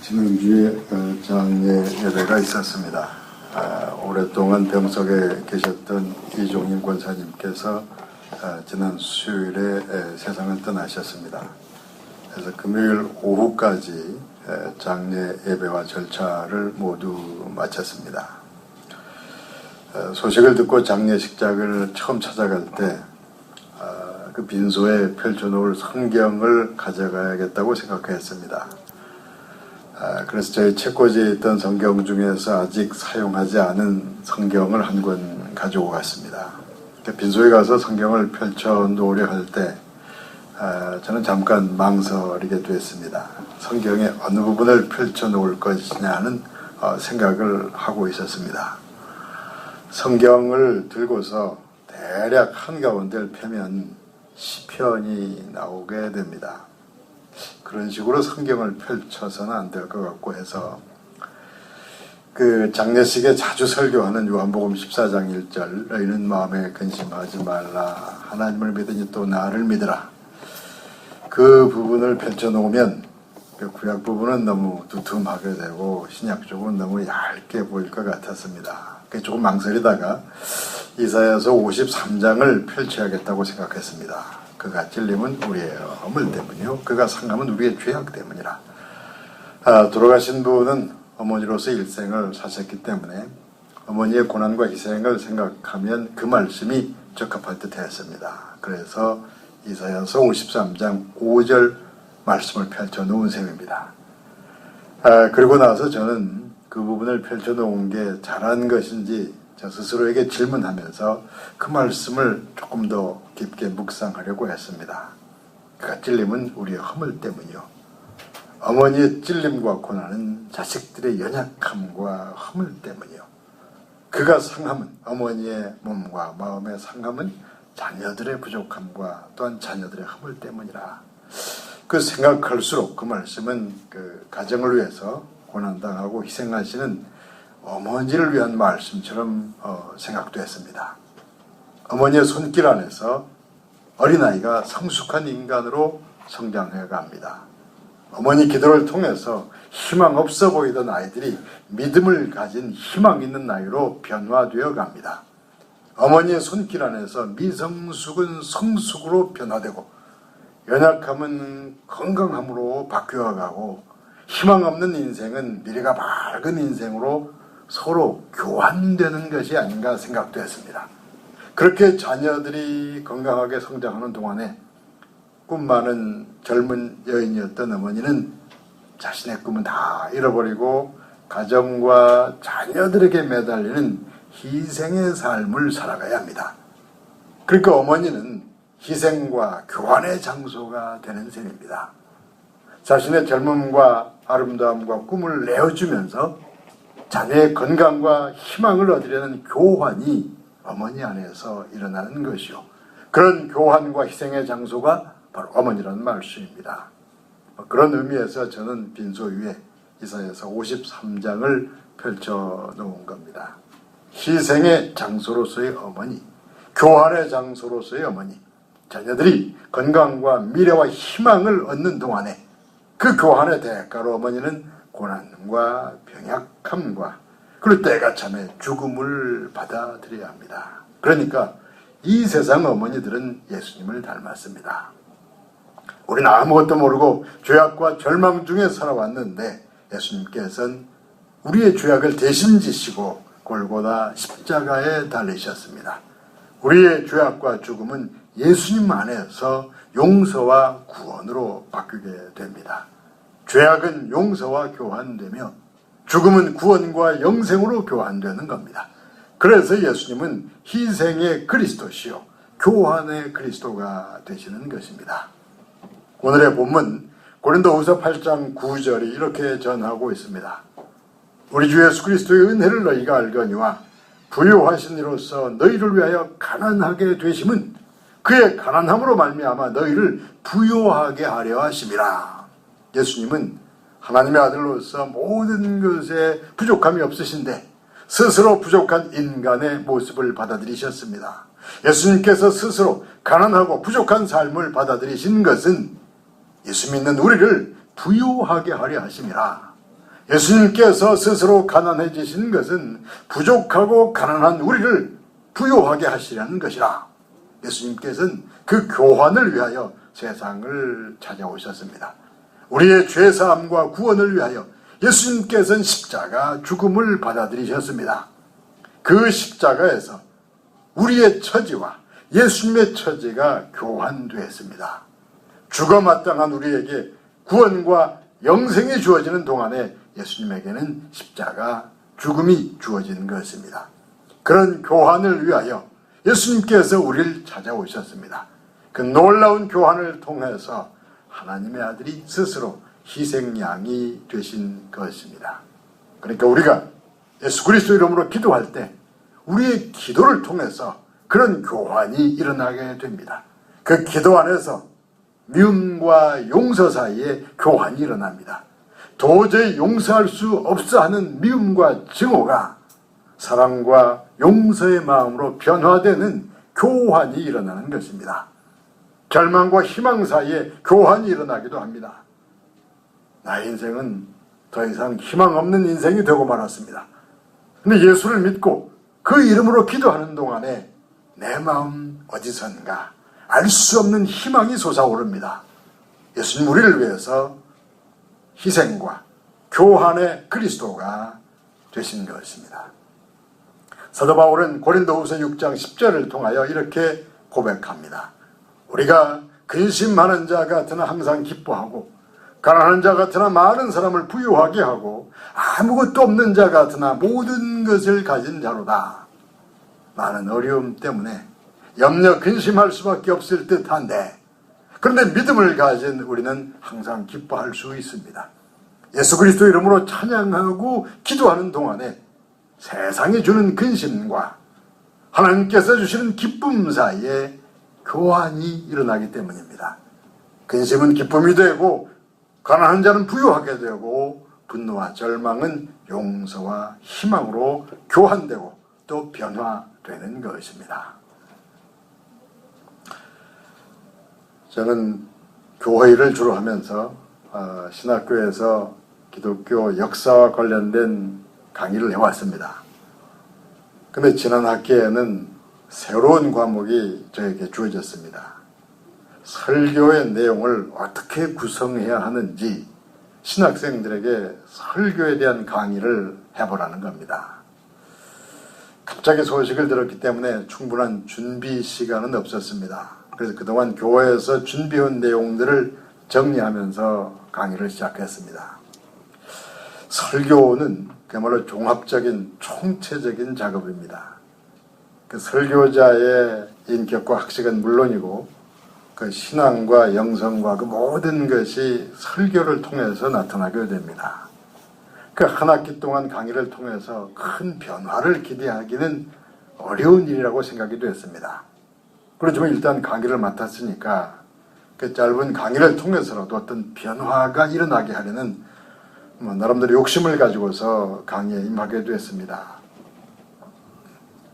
지난주에 장례 예배가 있었습니다. 오랫동안 병석에 계셨던 이종임 권사님께서 지난 수요일에 세상을 떠나셨습니다. 그래서 금요일 오후까지 장례 예배와 절차를 모두 마쳤습니다. 소식을 듣고 장례식장을 처음 찾아갈 때 그 빈소에 펼쳐놓을 성경을 가져가야겠다고 생각했습니다. 그래서 저희 책꽂이에 있던 성경 중에서 아직 사용하지 않은 성경을 한 권 가지고 갔습니다. 빈소에 가서 성경을 펼쳐 놓으려 할 때 저는 잠깐 망설이게 됐습니다. 성경의 어느 부분을 펼쳐 놓을 것이냐 하는 생각을 하고 있었습니다. 성경을 들고서 대략 한가운데를 펴면 시편이 나오게 됩니다. 그런 식으로 성경을 펼쳐서는 안 될 것 같고 해서 그 장례식에 자주 설교하는 요한복음 14장 1절 너희는 마음에 근심하지 말라 하나님을 믿으니 또 나를 믿으라 그 부분을 펼쳐놓으면 그 구약 부분은 너무 두툼하게 되고 신약 쪽은 너무 얇게 보일 것 같았습니다. 조금 망설이다가 이사야서 53장을 펼쳐야겠다고 생각했습니다. 그가 찔림은 우리의 허물 때문이요 그가 상함은 우리의 죄악 때문이라. 돌아가신 분은 어머니로서 일생을 사셨기 때문에 어머니의 고난과 희생을 생각하면 그 말씀이 적합할 듯 했습니다. 그래서 이사야서 53장 5절 말씀을 펼쳐 놓은 셈입니다. 그리고 나서 저는 그 부분을 펼쳐 놓은 게 잘한 것인지 저 스스로에게 질문하면서 그 말씀을 조금 더 깊게 묵상하려고 했습니다. 그가 찔림은 우리의 허물 때문이요. 어머니의 찔림과 고난은 자식들의 연약함과 허물 때문이요. 그가 상함은 어머니의 몸과 마음의 상함은 자녀들의 부족함과 또한 자녀들의 허물 때문이라. 그 생각할수록 그 말씀은 그 가정을 위해서 고난당하고 희생하시는 어머니를 위한 말씀처럼 생각됐습니다. 어머니의 손길 안에서 어린아이가 성숙한 인간으로 성장해 갑니다. 어머니 기도를 통해서 희망 없어 보이던 아이들이 믿음을 가진 희망 있는 아이로 변화되어 갑니다. 어머니의 손길 안에서 미성숙은 성숙으로 변화되고 연약함은 건강함으로 바뀌어가고 희망 없는 인생은 미래가 밝은 인생으로 서로 교환되는 것이 아닌가 생각되었습니다. 그렇게 자녀들이 건강하게 성장하는 동안에 꿈 많은 젊은 여인이었던 어머니는 자신의 꿈은 다 잃어버리고 가정과 자녀들에게 매달리는 희생의 삶을 살아가야 합니다. 그러니까 어머니는 희생과 교환의 장소가 되는 셈입니다. 자신의 젊음과 아름다움과 꿈을 내어주면서 자녀의 건강과 희망을 얻으려는 교환이 어머니 안에서 일어나는 것이요. 그런 교환과 희생의 장소가 바로 어머니라는 말씀입니다. 그런 의미에서 저는 빈소 위에 이사야서 53장을 펼쳐 놓은 겁니다. 희생의 장소로서의 어머니, 교환의 장소로서의 어머니, 자녀들이 건강과 미래와 희망을 얻는 동안에 그 교환의 대가로 어머니는 고난과 병약함과 그리고 때가 참에 죽음을 받아들여야 합니다. 그러니까 이 세상 어머니들은 예수님을 닮았습니다. 우리는 아무것도 모르고 죄악과 절망 중에 살아왔는데 예수님께서는 우리의 죄악을 대신 지시고 골고다 십자가에 달리셨습니다. 우리의 죄악과 죽음은 예수님 안에서 용서와 구원으로 바뀌게 됩니다. 죄악은 용서와 교환되며 죽음은 구원과 영생으로 교환되는 겁니다. 그래서 예수님은 희생의 그리스도시요 교환의 그리스도가 되시는 것입니다. 오늘의 본문 고린도후서 8장 9절이 이렇게 전하고 있습니다. 우리 주 예수 그리스도의 은혜를 너희가 알거니와 부요하신 이로써 너희를 위하여 가난하게 되심은 그의 가난함으로 말미암아 너희를 부요하게 하려 하심이라. 예수님은 하나님의 아들로서 모든 것에 부족함이 없으신데 스스로 부족한 인간의 모습을 받아들이셨습니다. 예수님께서 스스로 가난하고 부족한 삶을 받아들이신 것은 예수 믿는 우리를 부요하게 하려 하심이라. 예수님께서 스스로 가난해지신 것은 부족하고 가난한 우리를 부요하게 하시려는 것이라. 예수님께서는 그 교환을 위하여 세상을 찾아오셨습니다. 우리의 죄사함과 구원을 위하여 예수님께서는 십자가 죽음을 받아들이셨습니다. 그 십자가에서 우리의 처지와 예수님의 처지가 교환되었습니다. 죽어 마땅한 우리에게 구원과 영생이 주어지는 동안에 예수님에게는 십자가 죽음이 주어진 것입니다. 그런 교환을 위하여 예수님께서 우리를 찾아오셨습니다. 그 놀라운 교환을 통해서 하나님의 아들이 스스로 희생양이 되신 것입니다. 그러니까 우리가 예수 그리스도 이름으로 기도할 때 우리의 기도를 통해서 그런 교환이 일어나게 됩니다. 그 기도 안에서 미움과 용서 사이에 교환이 일어납니다. 도저히 용서할 수 없어 하는 미움과 증오가 사랑과 용서의 마음으로 변화되는 교환이 일어나는 것입니다. 절망과 희망 사이에 교환이 일어나기도 합니다. 나의 인생은 더 이상 희망 없는 인생이 되고 말았습니다. 근데 예수를 믿고 그 이름으로 기도하는 동안에 내 마음 어디선가 알 수 없는 희망이 솟아오릅니다. 예수님 우리를 위해서 희생과 교환의 그리스도가 되신 것입니다. 사도 바울은 고린도후서 6장 10절을 통하여 이렇게 고백합니다. 우리가 근심 많은 자 같으나 항상 기뻐하고 가난한 자 같으나 많은 사람을 부유하게 하고 아무것도 없는 자 같으나 모든 것을 가진 자로다. 많은 어려움 때문에 염려 근심할 수밖에 없을 듯한데 그런데 믿음을 가진 우리는 항상 기뻐할 수 있습니다. 예수 그리스도 이름으로 찬양하고 기도하는 동안에 세상이 주는 근심과 하나님께서 주시는 기쁨 사이에 교환이 일어나기 때문입니다. 근심은 기쁨이 되고 가난한 자는 부유하게 되고 분노와 절망은 용서와 희망으로 교환되고 또 변화되는 것입니다. 저는 교회를 주로 하면서 신학교에서 기독교 역사와 관련된 강의를 해왔습니다. 근데 지난 학기에는 새로운 과목이 저에게 주어졌습니다. 설교의 내용을 어떻게 구성해야 하는지 신학생들에게 설교에 대한 강의를 해보라는 겁니다. 갑자기 소식을 들었기 때문에 충분한 준비 시간은 없었습니다. 그래서 그동안 교회에서 준비한 내용들을 정리하면서 강의를 시작했습니다. 설교는 그야말로 종합적인 총체적인 작업입니다. 그 설교자의 인격과 학식은 물론이고 그 신앙과 영성과 그 모든 것이 설교를 통해서 나타나게 됩니다. 그 한 학기 동안 강의를 통해서 큰 변화를 기대하기는 어려운 일이라고 생각이 됐습니다. 그렇지만 일단 강의를 맡았으니까 그 짧은 강의를 통해서라도 어떤 변화가 일어나게 하려는 나름대로 욕심을 가지고서 강의에 임하게 됐습니다.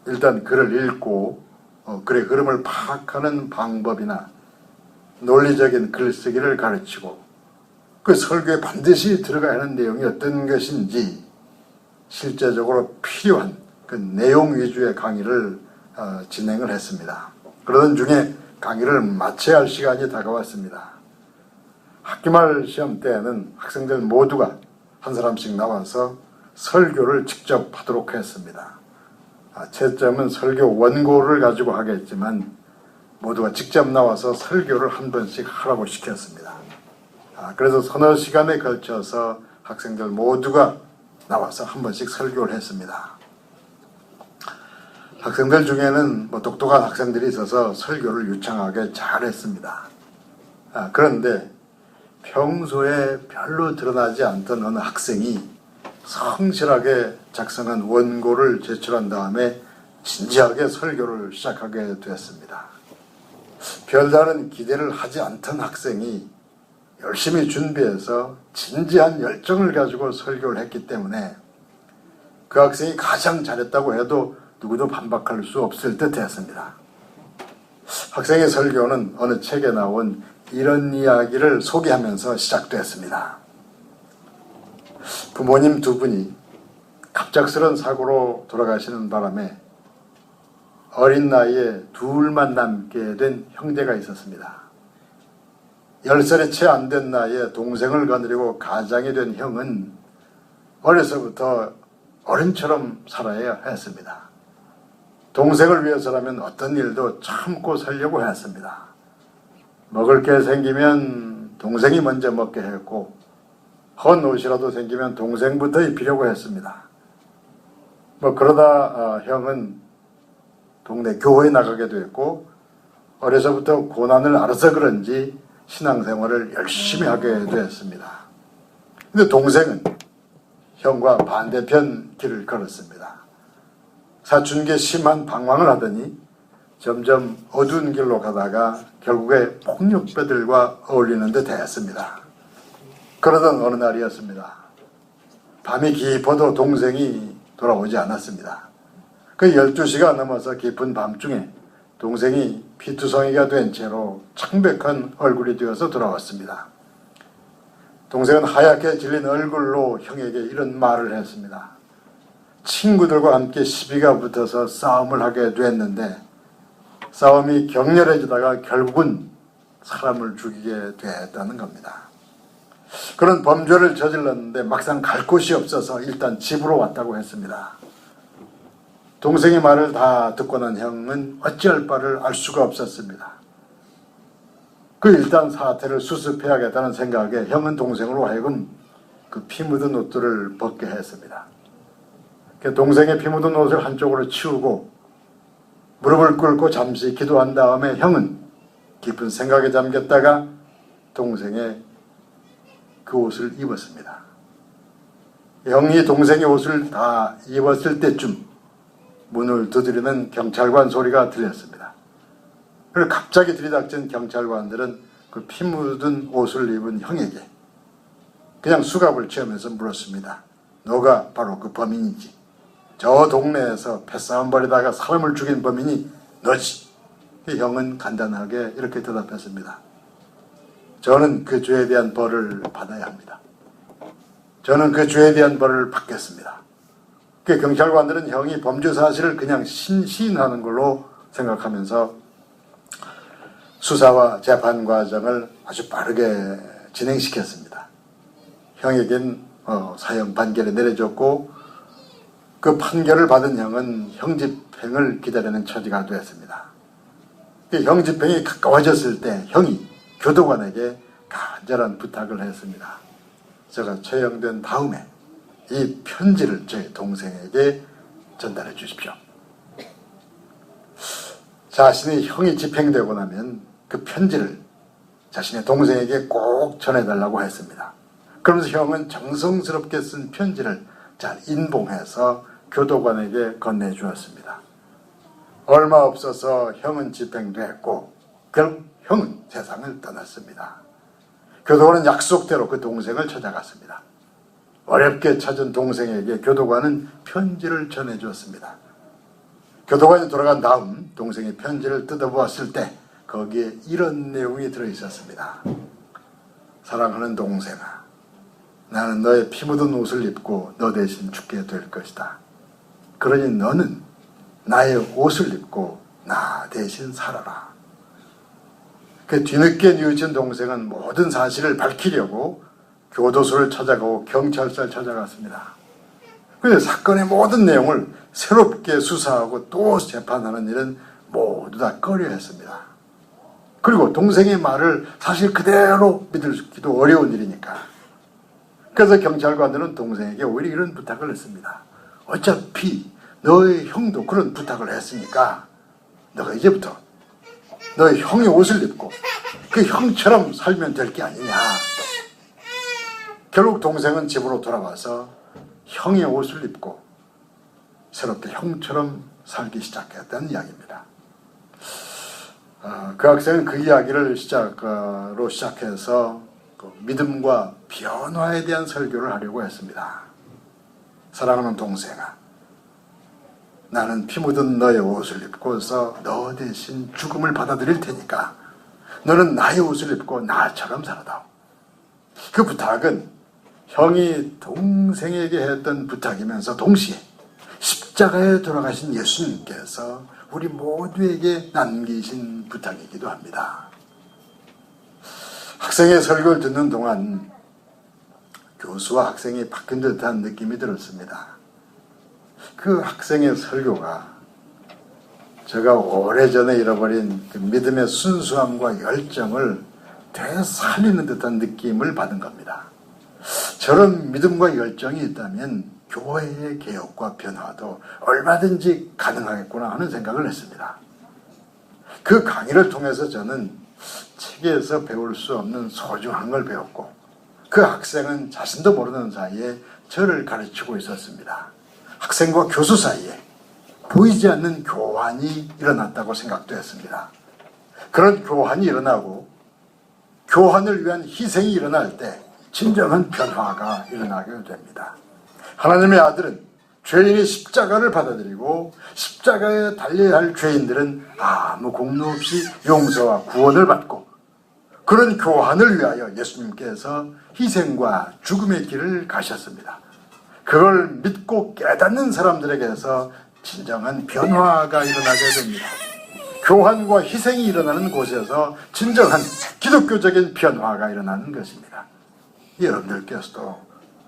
일단 글을 읽고 글의 흐름을 파악하는 방법이나 논리적인 글쓰기를 가르치고 그 설교에 반드시 들어가야 하는 내용이 어떤 것인지 실제적으로 필요한 그 내용 위주의 강의를 진행을 했습니다. 그러던 중에 강의를 마쳐야 할 시간이 다가왔습니다. 학기말 시험 때에는 학생들 모두가 한 사람씩 나와서 설교를 직접 하도록 했습니다. 채점은 설교 원고를 가지고 하겠지만 모두가 직접 나와서 설교를 한 번씩 하라고 시켰습니다. 그래서 서너 시간에 걸쳐서 학생들 모두가 나와서 한 번씩 설교를 했습니다. 학생들 중에는 똑똑한 학생들이 있어서 설교를 유창하게 잘했습니다. 그런데 평소에 별로 드러나지 않던 어느 학생이 성실하게 작성한 원고를 제출한 다음에 진지하게 설교를 시작하게 되었습니다. 별다른 기대를 하지 않던 학생이 열심히 준비해서 진지한 열정을 가지고 설교를 했기 때문에 그 학생이 가장 잘했다고 해도 누구도 반박할 수 없을 듯 했습니다. 학생의 설교는 어느 책에 나온 이런 이야기를 소개하면서 시작됐습니다. 부모님 두 분이 갑작스런 사고로 돌아가시는 바람에 어린 나이에 둘만 남게 된 형제가 있었습니다. 10살이 채 안 된 나이에 동생을 거느리고 가장이 된 형은 어려서부터 어른처럼 살아야 했습니다. 동생을 위해서라면 어떤 일도 참고 살려고 했습니다. 먹을 게 생기면 동생이 먼저 먹게 했고 헌 옷이라도 생기면 동생부터 입히려고 했습니다. 그러다 형은 동네 교회에 나가게 됐고 어려서부터 고난을 알아서 그런지 신앙생활을 열심히 하게 되었습니다. 근데 동생은 형과 반대편 길을 걸었습니다. 사춘기에 심한 방황을 하더니 점점 어두운 길로 가다가 결국에 폭력배들과 어울리는 데 됐습니다. 그러던 어느 날이었습니다. 밤이 깊어도 동생이 돌아오지 않았습니다. 그 12시가 넘어서 깊은 밤중에 동생이 피투성이가 된 채로 창백한 얼굴이 되어서 돌아왔습니다. 동생은 하얗게 질린 얼굴로 형에게 이런 말을 했습니다. 친구들과 함께 시비가 붙어서 싸움을 하게 됐는데 싸움이 격렬해지다가 결국은 사람을 죽이게 됐다는 겁니다. 그런 범죄를 저질렀는데 막상 갈 곳이 없어서 일단 집으로 왔다고 했습니다. 동생의 말을 다 듣고 난 형은 어찌할 바를 알 수가 없었습니다. 그 일단 사태를 수습해야겠다는 생각에 형은 동생으로 하여금 그 피 묻은 옷들을 벗게 했습니다. 동생의 피 묻은 옷을 한쪽으로 치우고 무릎을 꿇고 잠시 기도한 다음에 형은 깊은 생각에 잠겼다가 동생의 그 옷을 입었습니다. 형이 동생의 옷을 다 입었을 때쯤 문을 두드리는 경찰관 소리가 들렸습니다. 그리고 갑자기 들이닥친 경찰관들은 그 피 묻은 옷을 입은 형에게 그냥 수갑을 채우면서 물었습니다. 너가 바로 그 범인이지. 저 동네에서 패싸움 벌이다가 사람을 죽인 범인이 너지. 형은 간단하게 이렇게 대답했습니다. 저는 그 죄에 대한 벌을 받아야 합니다. 저는 그 죄에 대한 벌을 받겠습니다. 그 경찰관들은 형이 범죄 사실을 그냥 시인하는 걸로 생각하면서 수사와 재판 과정을 아주 빠르게 진행시켰습니다. 형에겐 사형 판결이 내려졌고 그 판결을 받은 형은 형집행을 기다리는 처지가 되었습니다. 그 형집행이 가까워졌을 때 형이 교도관에게 간절한 부탁을 했습니다. 제가 처형된 다음에 이 편지를 제 동생에게 전달해 주십시오. 자신의 형이 집행되고 나면 그 편지를 자신의 동생에게 꼭 전해달라고 했습니다. 그러면서 형은 정성스럽게 쓴 편지를 잘 인봉해서 교도관에게 건네주었습니다. 얼마 없어서 형은 집행됐고 결국 형은 세상을 떠났습니다. 교도관은 약속대로 그 동생을 찾아갔습니다. 어렵게 찾은 동생에게 교도관은 편지를 전해주었습니다. 교도관이 돌아간 다음 동생이 편지를 뜯어보았을 때 거기에 이런 내용이 들어있었습니다. 사랑하는 동생아, 나는 너의 피 묻은 옷을 입고 너 대신 죽게 될 것이다. 그러니 너는 나의 옷을 입고 나 대신 살아라. 그 뒤늦게 뉘우친 동생은 모든 사실을 밝히려고 교도소를 찾아가고 경찰서를 찾아갔습니다. 그런데 사건의 모든 내용을 새롭게 수사하고 또 재판하는 일은 모두 다 꺼려했습니다. 그리고 동생의 말을 사실 그대로 믿기도 어려운 일이니까. 그래서 경찰관들은 동생에게 오히려 이런 부탁을 했습니다. 어차피 너의 형도 그런 부탁을 했으니까 너가 이제부터 너의 형의 옷을 입고 그 형처럼 살면 될 게 아니냐. 결국 동생은 집으로 돌아와서 형의 옷을 입고 새롭게 형처럼 살기 시작했다는 이야기입니다. 그 학생은 그 이야기를 시작해서 그 믿음과 변화에 대한 설교를 하려고 했습니다. 사랑하는 동생아, 나는 피 묻은 너의 옷을 입고서 너 대신 죽음을 받아들일 테니까 너는 나의 옷을 입고 나처럼 살아다오. 그 부탁은 형이 동생에게 했던 부탁이면서 동시에 십자가에 돌아가신 예수님께서 우리 모두에게 남기신 부탁이기도 합니다. 학생의 설교를 듣는 동안 교수와 학생이 바뀐 듯한 느낌이 들었습니다. 그 학생의 설교가 제가 오래전에 잃어버린 그 믿음의 순수함과 열정을 되살리는 듯한 느낌을 받은 겁니다. 저런 믿음과 열정이 있다면 교회의 개혁과 변화도 얼마든지 가능하겠구나 하는 생각을 했습니다. 그 강의를 통해서 저는 책에서 배울 수 없는 소중한 걸 배웠고, 그 학생은 자신도 모르는 사이에 저를 가르치고 있었습니다. 학생과 교수 사이에 보이지 않는 교환이 일어났다고 생각도 했습니다. 그런 교환이 일어나고 교환을 위한 희생이 일어날 때 진정한 변화가 일어나게 됩니다. 하나님의 아들은 죄인의 십자가를 받아들이고 십자가에 달려야 할 죄인들은 아무 공로 없이 용서와 구원을 받고, 그런 교환을 위하여 예수님께서 희생과 죽음의 길을 가셨습니다. 그걸 믿고 깨닫는 사람들에게서 진정한 변화가 일어나게 됩니다. 교환과 희생이 일어나는 곳에서 진정한 기독교적인 변화가 일어나는 것입니다. 여러분들께서도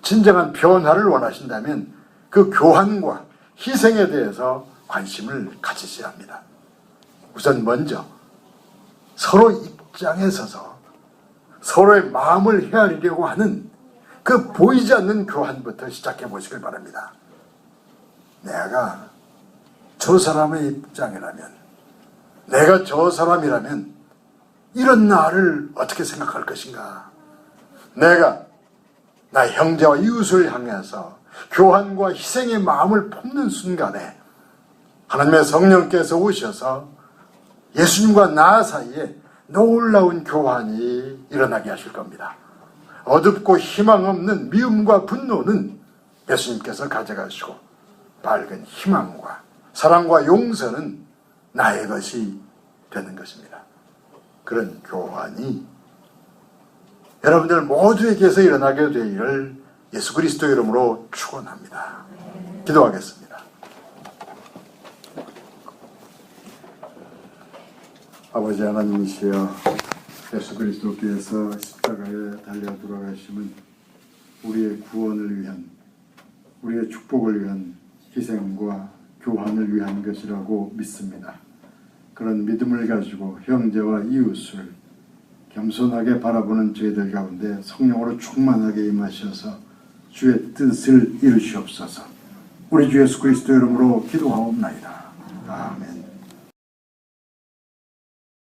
진정한 변화를 원하신다면 그 교환과 희생에 대해서 관심을 가지셔야 합니다. 우선 먼저 서로 입장에 서서 서로의 마음을 헤아리려고 하는 그 보이지 않는 교환부터 시작해 보시길 바랍니다. 내가 저 사람의 입장이라면, 내가 저 사람이라면 이런 나를 어떻게 생각할 것인가? 내가 나 형제와 이웃을 향해서 교환과 희생의 마음을 품는 순간에 하나님의 성령께서 오셔서 예수님과 나 사이에 놀라운 교환이 일어나게 하실 겁니다. 어둡고 희망 없는 미움과 분노는 예수님께서 가져가시고, 밝은 희망과 사랑과 용서는 나의 것이 되는 것입니다. 그런 교환이 여러분들 모두에게서 일어나게 되기를 예수 그리스도 이름으로 축원합니다. 기도하겠습니다. 아버지 하나님이시여, 예수 그리스도께서 십자가에 달려 돌아가심은 우리의 구원을 위한, 우리의 축복을 위한 희생과 교환을 위한 것이라고 믿습니다. 그런 믿음을 가지고 형제와 이웃을 겸손하게 바라보는 저희들 가운데 성령으로 충만하게 임하셔서 주의 뜻을 이루시옵소서. 우리 주 예수 그리스도 이름으로 기도하옵나이다. 아멘.